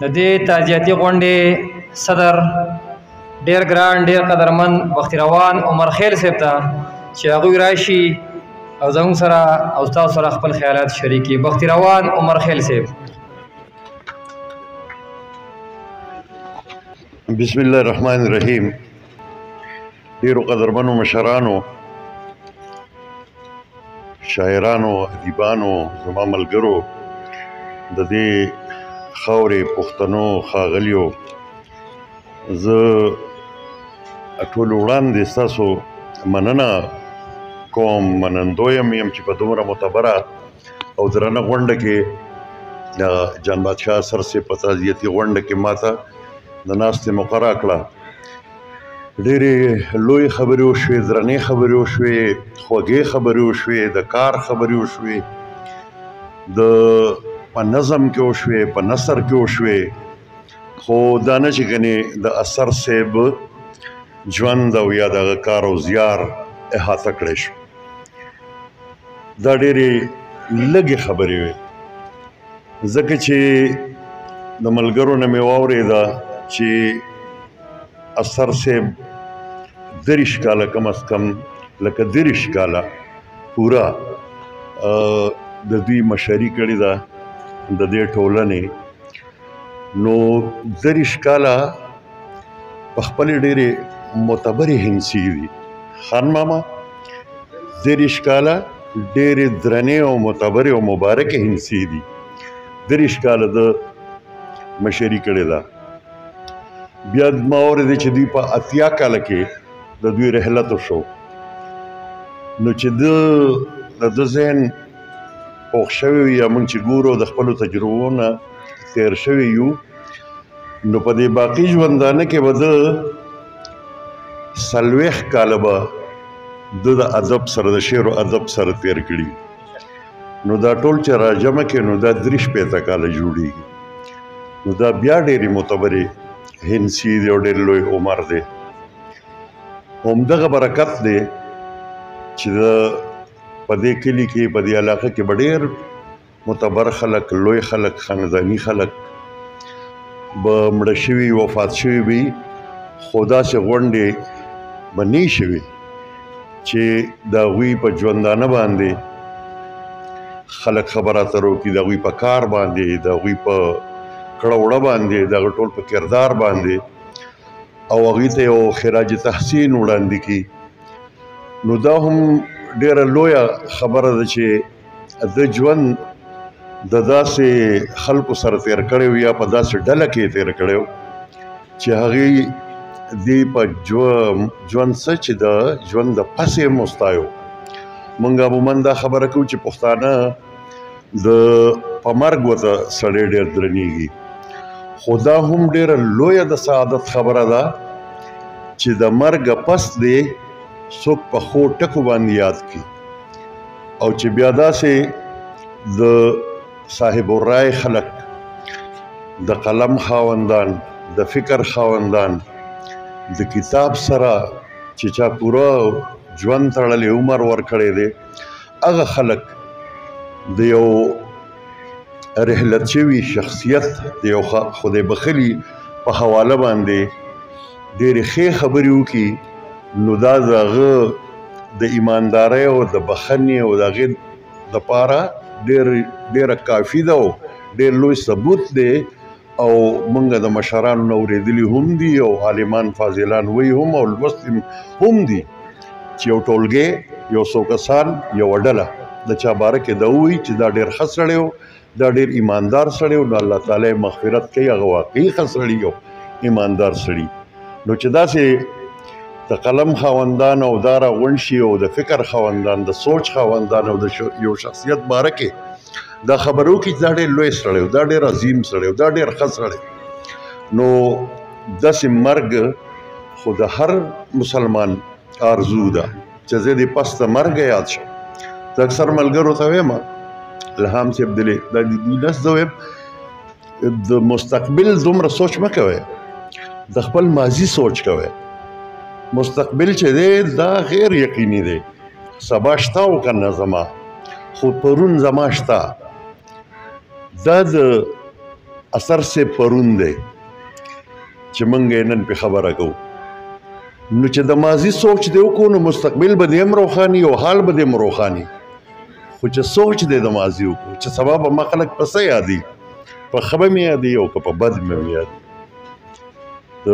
د دې تعزیتي غونډې صدر ډېر ګران ډېر قدرمن بختي روان عمر خیل صاحب ته چې هغوی راشي او زموږ سره او ستاسو سره خپل خیالات شریکي. بختي روان عمر خیل صاحب. بسم الله الرحمن الرحیم. ډېرو قدرمنو مشرانو، شاعرانو، ادیبانو، زما ملګرو، د دې خاورې پښتنو ښاغلیو، زه ټولو وړاندې ستاسو مننه کوم، منندوی یم چې په دومره معتبره او درنه غونډه کې جان بادشاه سر صاحب په تعزیتي غونډه کې ماته د ناستې موقع راکړه. ډېرې لویې خبرې وشوې، درنې خبرې وشوې، خوږې خبرې وشوې، د کار خبرې وشوې، په نظم کې وشوې، په نثر کې وشوې، خو دا نه چې ګنې د اثر صاحب ژوند او یا دغه کار او زیار احاطه کړی شو. دا ډېرې لږې خبرې وې، ځکه چې د ملګرو نه مې واورېده چې اثر صاحب 30 کاله کم از کم لکه 30 کاله پوره د دوی مشري کړې ده د دې ټولنې. نو 30 کاله په خپلې ډېرې معتبرې هندسې دي خان ماما، 30 کاله ډېرې درنې او معتبرې او مبارکې هندسې دي. 30 کاله د مشري کړې ده. بیا ما اورېدې چې دوی په 80 کاله کې د دوی رحلت وشو. نو چې د ده ذهن پوخ شوی وي یا موږ چې ګورو د خپلو تجربو نه تېر شوي یو، نو په دې باقي ژوندانه کې به ده 40 کاله به ده د ادب سره د شعر و ادب سره تېر کړي. نو دا ټول چې راجمع کړي نو دا 30-35 کاله جوړېږي. نو دا بیا ډېرې معتبرې هندسې دي او ډېر لوی عمر دی. همدغه برکت دی چې په دې کلي کې په دې علاقه کې به ډېر معتبر خلک، لوی خلک، خانداني خلک به مړه شوي وفات شوي وي، خو داسې غونډې به نه وي شوې چې د هغوی په ژوندانه باندې خلک خبره اترې وکړي، د هغوی په کار باندې، د هغوی په کړه وړه باندې، د هغه ټول په کردار باندې، او هغوی ته یو خراج تحسین وړاندې کړي. نو دا هم ډېره لویه خبره ده چې د ژوند د داسې خلکو سره تېر کړی و یا په داسې ډله کې یې تېر کړی و چې هغې دې په ژوند څه چې د ژوند د پسې هم وستایو. موږ عموماً دا خبره کوو چې پښتانه په مرګ ورته سړی ډېر درنېږي، خو دا هم ډېره لویه د سعادت خبره ده چې د مرګه پس دی څوک په ښو ټکو باندې یاد کړي، او چې بیا داسې د صاحب الرای خلک، د قلم خاوندان، د فکر خاوندان، د کتاب سره چې چا پوره ژوند تړلی عمر ورکړی دی، هغه خلک د یو رحلت شوي شخصیت د یو خدای بخلي په حواله باندې ډېرې ښې خبرې وکړي، نو دا د هغه د ایماندارۍ او د بخښنې او د هغې دپاره ډېره کافي ده او ډېر لوی ثبوت دی. او موږ د مشرانو نه اورېدلي هم دي او عالمان فاضلان وایي هم او لوستي هم دي چې یو ټولګی، یو څو کسان، یوه ډله د چا باره کې دا ووایي چې دا ډېر ښه سړی و، دا ډېر ایماندار سړی و، نو الله تعالی یې مغفرت کوي، هغه واقعي ښه سړي او ایماندار سړي. نو چې داسې د قلم خاوندان او دا راغونډ شي او د فکر خاوندان، د سوچ خاوندان او د یو شخصیت باره کې دا خبره وکړي چې دا ډېر لوی سړی و، دا ډېر عظیم سړی و، دا ډېر ښه سړی. نو داسې مرګ خو د هر مسلمان آرزو ده چې زه دې پس د مرګه یاد شم. زه اکثر ملګرو ته وایم، الهام صاحب د دوی نس زه وایم د مستقبل دومره سوچ مه کوئ، د خپل ماضي سوچ کوئ. مستقبل چې دی دا غیر یقیني دی، سبا شته او که نه زما، خو پرون زما شته. دا د اثر سے پرون دی چې موږ یې نن پې خبره کوو. نو چې د ماضي سوچ دی وکړو نو مستقبل به دې هم روښاني او حال به دې هم روښاني. خو چې سوچ دی د ماضي وکړو چې سبا به ما خلک په څه یادي، په ښه به مې یادي او که په بد مې یادي. د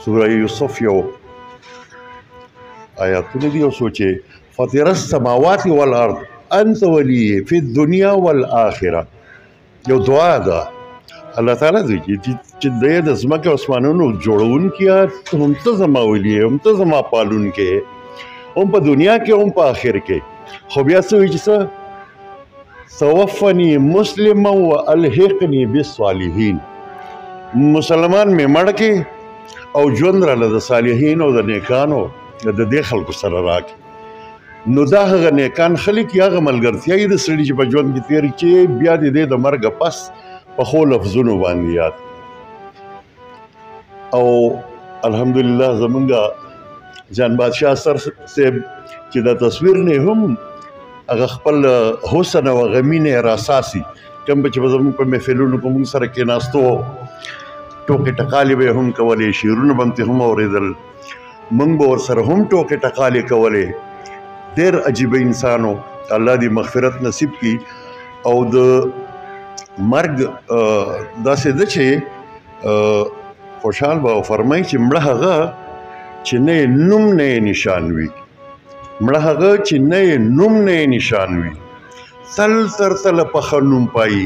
سوره یوسف یو آیاتونه دي او سوچې فاطر السماوات والارض انت ولی فی الدنیا والآخره. یو دعا ده الله تعالی دوی چې د ځمکې او اسمانونو جوړونکي هم ته زما ولی هم ته زما پالونکی هم په دنیا کې هم په آخر کې. خو بیا څه وایي چې څه توفني مسلما والحقني بالصالحین، مسلمان مې مړ کې او ژوند راله د صالحین او د نیکانو د دې خلکو سره راکړي. نو دا هغه نیکان خلک یا هغه ملګرتیاوې د سړي چې په ژوند کې تېرې چې بیا د دې د مرګه پس په ښو لفظونو باندې یاد. او الحمدلله زمونږ جان بادشاه سر صاحب چې دا تصویر نه هم هغه خپل حسن او هغه مینې راساسي کوم چې زموږ په محفلونو کې موږ سره کېناستو ټوکې ټکالې به هم کولې، شعرونه به هم اورېدل، موږ به ورسره هم ټوکې ټکالې کولې. ډېر عجیبه انسان و، الله دې مغفرت نصیب کړي. او د مرګ داسې ده چې خوشحال به فرمایي چې مړه هغه چې نه یې نوم نه یې نشان وي، مړه هغه چې نه یې نوم نه یې نشان وي، تل تر تله په ښه نوم پایي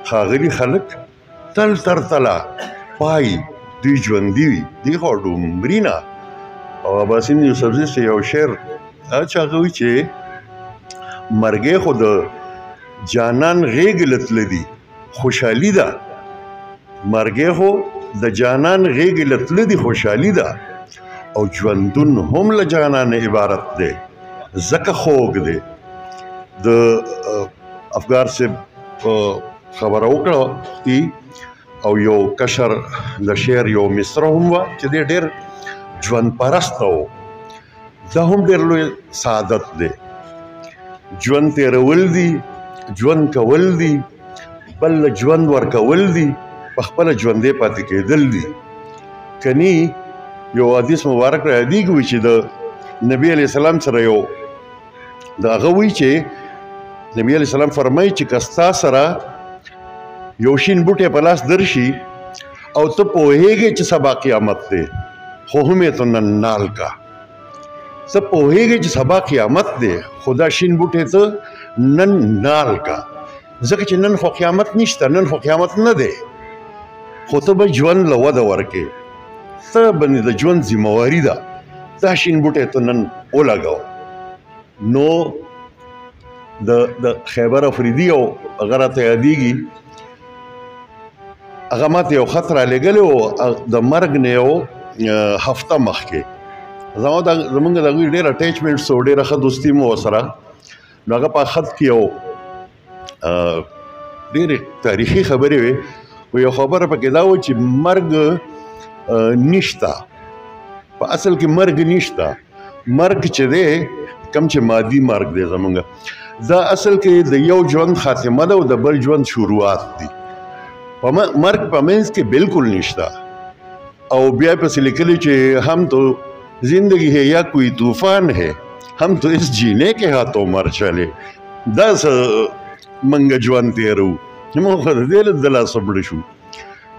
ښاغلي خلک تل تر تله پایي دوی ژوندي وي. دوی خو ډومرینه. او عباسین یوسفزي چې یو شعر چې هغه وایي چې مرګې خو د جانان غېږ له تله دي خوشحالي ده، مرګې خو د جانان غېږ له تله دي خوشحالي ده، او ژوندون هم له جانان عبارت دی ځکه خوږ دی. د افګار صاحب خبره وکړه او یو کشر د شعر یو مصره هم وه چې دی ډېر ژوند پرسته و. دا هم ډېر لوی سعادت دی. ژوند تېرول دي، ژوند کول دي، بل له ژوند ورکول دي، په خپله ژوندی پاتې کېدل دي. کني یو حدیث مبارک را یادېږي وي چې د نبي علیه السلام سره یو د هغه وایي چې نبي علیه السلام فرمایي چې که ستا سره یو شین بوټی په لاس درشي او ته پوهېږې چې سبا قیامت دی خو هم یې ته نن نال کا. ته پوهېږې چې سبا قیامت دی خو دا شین بوټی ته نن نال کا، ځکه چې نن خو قیامت نشته، نن خو قیامت نه دی، خو ته به ژوند له وده ورکې، ته باندې د ژوند ذمهواري ده، دا شین بوټی ته نن ولګوه. نو د خیبر افریدي او هغه راته یادېږي، هغه ماته یو خط رالېږلی و د مرګ نه یو هفته مخکې. زمونږ د هغوی ډېر اټیچمنټس و، ډېره ښه دوستي مو ورسره. نو هغه په خط کې یو ډېرې تاریخي خبرې وې. یو خبره پکې دا و چې مرګ نشته، په اصل کې مرګ نشته. مرګ چې دی کم چې مادي مرګ دی زمونږ، دا اصل کې د یو ژوند خاتمه ده او د بل ژوند شروعات دي. مرګ په منځ کې بالکل نشته. او بیا پسې لیکلي چې هم تو زندگی ہے یا کوئی طوفان ہے، हम तो इस जीने के हाथों मर चले. دا منګه ژوند تېرو موږ خو د دې له دلاسه مړه شو.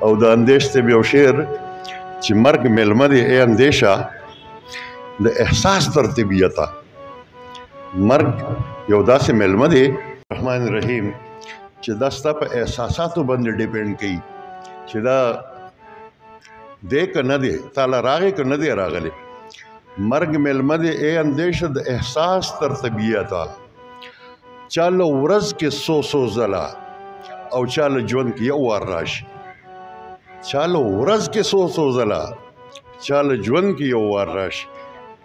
او د اندیش صاحب یو شعر چې مرګ میلمه دی ای اندیشه د احساس تر طبیعته. مرګ یو داسې میلمه دی رحمان رحیم چې دا ستا په احساساتو باندې ډیپینډ کوي چې دا دی که نه دی، تاله راغی که نه دی راغلی. مرګ میلمه دی ای اندیشه د احساس تر طبیعته، چاله ورځ کې سو ځله او چاله ژوند کې یو وار راشي. چاله ورځ کې سو ځله، چاله ژوند کې یو وار راشي.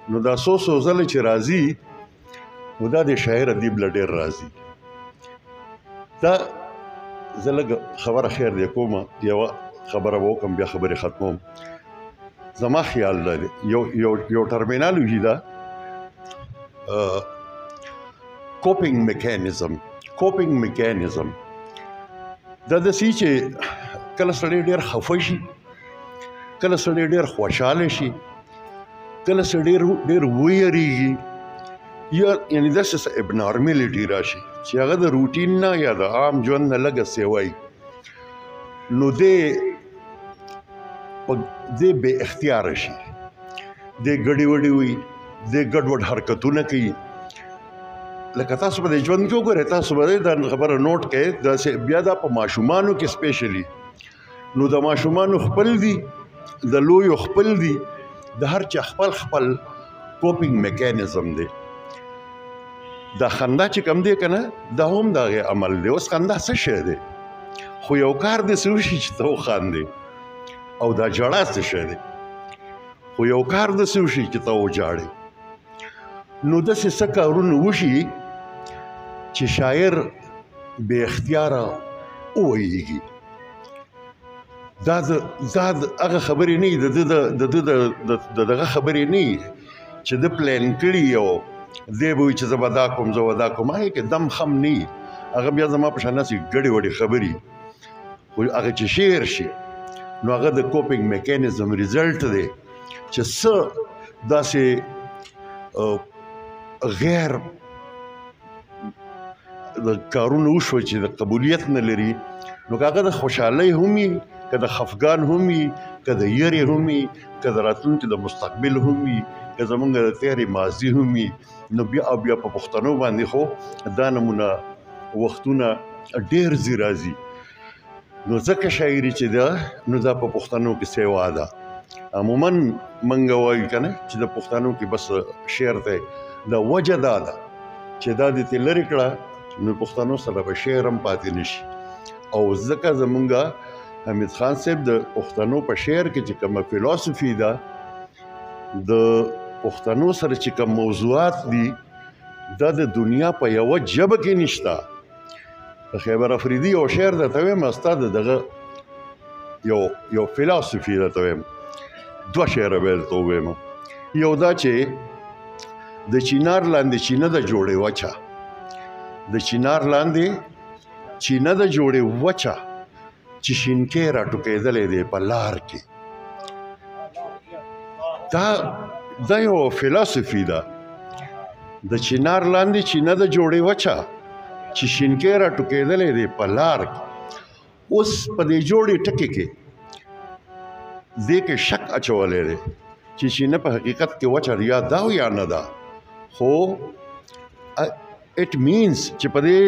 نو دا سو ځله چې راځي نو دا د شاعر ادیب له ډېر راځي. دا زه لږ خبره خیر دی کومه، یوه خبره به وکړم بیا خبرې ختموم. زما خیال لري یو ټرمینالوژي ده کوپینګ میکانیزم. دا داسې چې کله سړی ډېر خفه شي، کله سړی ډېر خوشحاله شي، کله سړی ډېر ویریږي، یا یعنې داسې څه ابنارملټي راشي چې هغه د روټین نه یا د عام ژوند نه لږه سیوی، نو دی بې اختیاره شي، دی ګډې وډې وي، دی ګډوډ حرکتونه کوي. لکه تاسو په دې ژوند کې وګورئ، تاسو به دا خبره نوټ کړئ، داسې بیا دا په ماشومانو کې سپیشلي، نو د ماشومانو خپل دي، د لویو خپل دي، د هر چا خپل خپل کوپینګ میکانیزم دی. دا خندا چې کوم دی که نه، دا هم د هغې عمل دی. اوس خندا څه شی دی؟ خو یو کار داسې وشي چې ته وخاندې، او دا ژړا څه شی دی؟ خو یو کار داسې وشي چې ته وژاړې. نو داسې څه کارونه وشي چې شاعر بې اختیاره وویږي. دا هغه خبرې نه وي، د دغه خبرې نه وي چې ده پلان کړي یو، دی به وایي چې زه به دا کوم، زه به دا کوم. هغې کې دم خم نه وي، هغه بیا زما په شان داسې ګډې وډې خبرې. خو هغه چې شعر شي، نو هغه د کوپینګ میکانیزم ریزلټ دی چې څه داسې غیر د کارونه وشوه چې د قبولیت نه لري، نو که هغه د خوشحالۍ هم وي، که د خفګان هم وي، که د یرې هم وي، که د راتلونکي د مستقبل هم وي، که زمونږ د تېرې ماضي هم وي، نو بیا په پښتنو باندې خو دا نمونه وختونه ډېر ځي راځي. نو ځکه شاعري چې ده، نو دا په پښتنو کې سیوا ده. عموما موږ وایو که نه چې د پښتنو کې بس شعر دی، دا وجه دا ده چې دا دې ترې لرې کړه، نو پښتنو سره به شعر هم پاتې نه شي. او ځکه زمونږ حمید خان صاحب د پښتنو په شعر کې چې کومه فلسفي ده، د پښتنو سره چې کوم موضوعات دي، دا د دنیا په یوه ژبه کې نشته. د خیبر افریدي یو شعر درته وایم، ستا د دغه یو فلسفي درته وایم، دوه شعره به درته ووایم. یو دا چې د چینار لاندې چینه د جوړې وچه، د چینار لاندې چینه د جوړې وچه، چې شینکې راټوکېدلی دی په لار کې. دا یو فلسفي ده. د چینار لاندې چینه د جوړې وچه، چې شینکې راټوکېدلی دی په لار کې. اوس په دې جوړې ټکي کې دې کې شک اچولی دی چې چینه په حقیقت کې وچه یا ده او یا نه ده. خو اټ مینس چې په دې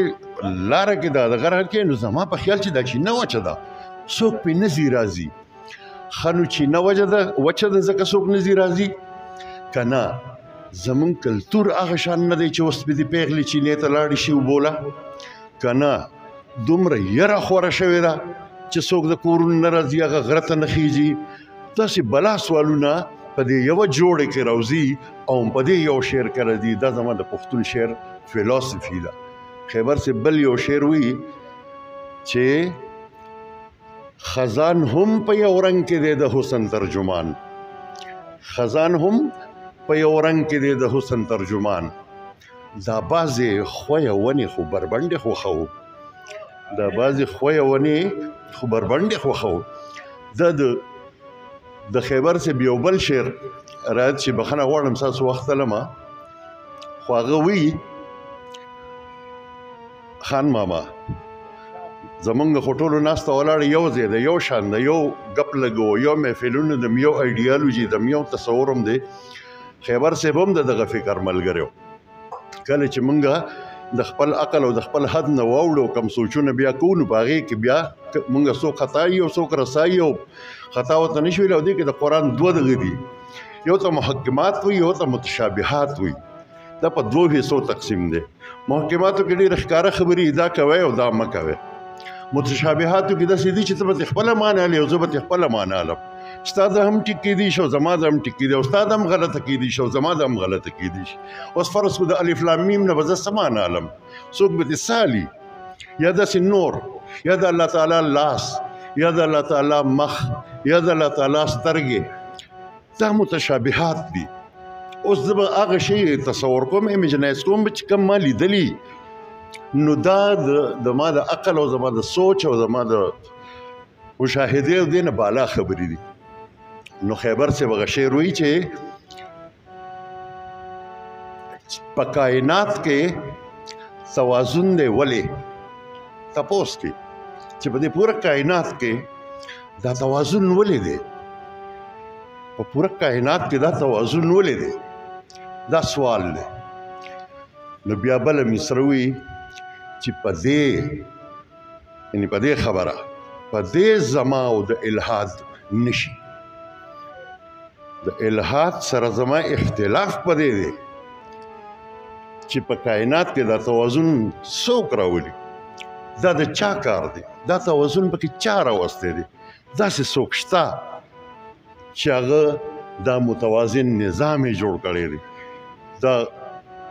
لاره کې دا د غره کې، نو زما په خیال چې دا چینه وچه ده، څوک پې نه ځي راځي. ښه نو چینه وچه ده ځکه څوک نه ځي راځي که نه؟ زمونږ کلتور هغه شان نه دی چې اوس پې دې پیغلې چینې ته لاړې شي وبوله که نه؟ دومره یره خوره شوې ده چې څوک د کورونو نه راځي، هغه غره ته نه خیږي. داسې بلا سوالونه په دې یوه جوړې کې راوځي، او په دې یو شعر کې راځي. دا زما د پښتون شعر فلسفي ده. خیبر سے بل یو شعر وی چې خزان هم په یو رنګ کې دی د حسن ترجمان، خزان هم په یو رنګ کې دی د حسن ترجمان. دا بعضې خویه ونې خو بربنډې خوښوو، دا بعضې خویه ونې خو بربنډې خوښوو. دا د خیبر سے یو بل شعر راځي چې بخښنه غواړم ستاسو وخت تلمه، خو هغه وی خان ماما زمونږ خو ټولو ناسته ولاړ یو ځای ده، یو شان ده، یو ګپ لګو، یو محفلونه د یو ایډیالوژي د یو تصور هم دی. خیبر صاحب هم د دغه فکر ملګری و. کله چې مونږ د خپل عقل او د خپل حد نه واوړو، کم سوچونه بیا کوو، نو په هغې کې بیا مونږ څوک خطایي او څوک رسایي، او خطا ورته نه شي ویلی. او دې کې د قرآن دوه دغه دي، یو ته محکمات وي، یو ته متشابهات وي. دا په دوه حصو تقسیم دی. محکماتو کې ډېرې ښکاره خبرې دا کوئ او دا مه کوئ. متشابهاتو کې داسې دي چې ته به ترې خپله معنا لې او زه به ترې خپله معنا لم. ستا د هم ټیک کېدی شي او زما د هم ټیک کېدی، او ستا د هم غلطه کېدی شي او زما د هم غلطه کېدی شي. اوس فرض کړو د الف لام میم نه به زه څه معنا لم، څوک به دې سالي، یا داسې نور، یا د الله تعالی لاس، یا د الله تعالی مخ، یا د الله تعالی سترګې. دا متشابهات دي. اوس زه به هغه شی تصور کوم، امیجنایز کوم چې کوم ما لیدلي، نو دا زما د عقل او زما د سوچ او زما د مشاهدې او دې نه بالا خبرې دي. نو خیبر صاحب هغه شعر وایي چې په کائنات کې توازن دی ولې تپوس کې چې په دې پوره کائنات کې دا توازن ولې دی په پوره کائنات کې دا توازن ولې دی دا سوال دی. نو بیا بله مصره وایي چې په دې یعنې په دې خبره په دې زما او د الحاد نشي د الحاد سره زما اختلاف په دې دی چې په کائنات کې دا توازن څوک راولي دا د چا کار دی دا توازن پکې چا راوستی دی داسې څوک شته چې هغه دا متوازن نظام یې جوړ کړی دی دا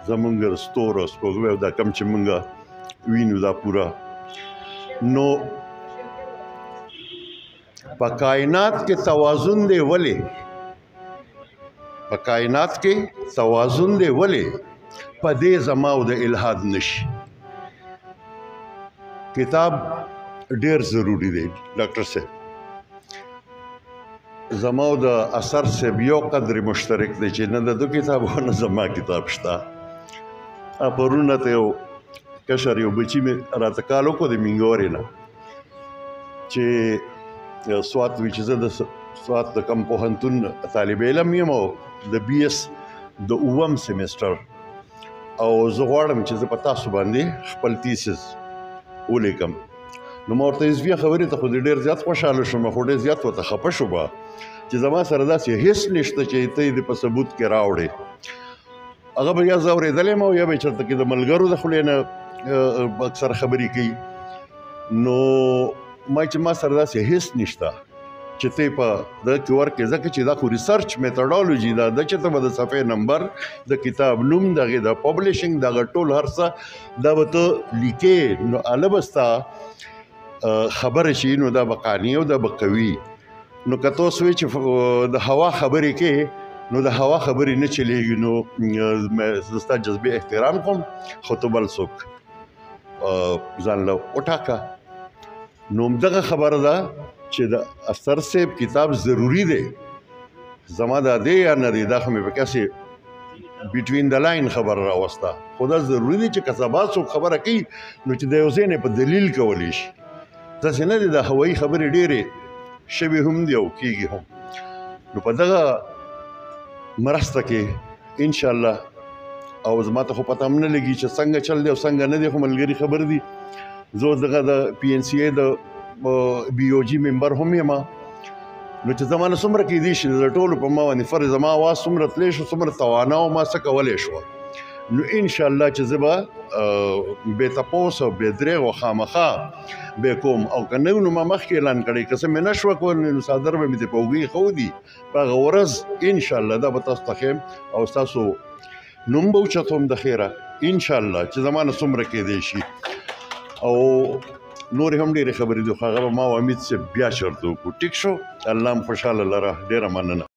زمونږ ستوره سپوږمۍ او دا کم چې مونږ وینو دا پوره. نو په کائنات کې توازن دی ولې په کائنات کې توازن دی ولې په دې زما او د الحاد نشي. کتاب ډېر ضروری دی ډاکټر صاحب زما او د اثر صاحب یو قدر مشترک دی چې نه د دو کتاب او نه زما کتاب شته. پرونه ته یو کشر یو بچي مې راته کال وکړو د مینګورې نه چې سوات وي چې زه د سوات د کم پوهنتون طالب علم یم او د بي اس د اووم سیمسټر او زه غواړم چې زه په تاسو باندې خپل تیسس ولیکم. نو ما ورته بیا خبرې ته خو ډېر زیات خوشحاله شوم خو ډېر زیات ورته خفه شوم چې زما سره داسې هیڅ نشته چې ته یې په ثبوت کې راوړې. هغه به یا زه اورېدلی یم او یا به یې چېرته کې د ملګرو د خولې نه اکثر خبرې کوي. نو ما چې ما سره داسې هیڅ نشته چې ته په دغه کې ورکې ځکه چې دا خو ریسرچ میتھډالوجي دا ده چې ته به د صفحې نمبر د کتاب نوم د هغې د پبلشنګ دغه ټول هر څه دا به ته لیکې نو هله به ستا خبره شي نو دا به قانع او دا به قوي. نو که ته اوس وایې چې د هوا خبرې کې نو د هوا خبرې نه چلیږي نو زه ستا جذبې احترام کوم خو ته بل څوک ځان له وټاکه. نو همدغه خبره ده چې د اثر صاحب کتاب ضروری دی زما دا دی یا نه دی دا خو مې په کسې بټوین د لاین خبره راوسته خو دا ضروري دی چې که سبا څوک خبره کوي نو چې د یو ځای نه په دلیل کولی شي. داسې نه دی د هوایي خبرې ډېرې شوي هم دي او کېږي هم. نو په دغه مرسته کې انشاءالله او زما ته خو پته هم نه لګي چې څنګه چل دی او څنګه نه دی خو ملګري خبر دي. زه دغه د پی ان سی اے د بی او جي ممبر هم یم نو چې زما نه څومره کېدی شي د ټولو په ما باندې فرض زما اواز څومره تللی شو څومره توانا او ما څه کولی شوه نو انشاءالله چې زه به بې تپوس او بې درېغ او خامخا به کوم او که نه نو ما مخکې اعلان کړی که څه مې نه شوه کولی نو څادر به مې د په اوږې ښودي په هغه ورځ انشاءالله دا به تاسو ته ښیم او ستاسو نوم به اوچتوم د خیره انشاءالله چې زما نه څومره کېدی شي. او نورې هم ډېرې خبرې دي خو هغه به ما او امید صاحب بیا چېرته وکړو ټیک شو. الله هم خوشحاله لره ډېره مننه.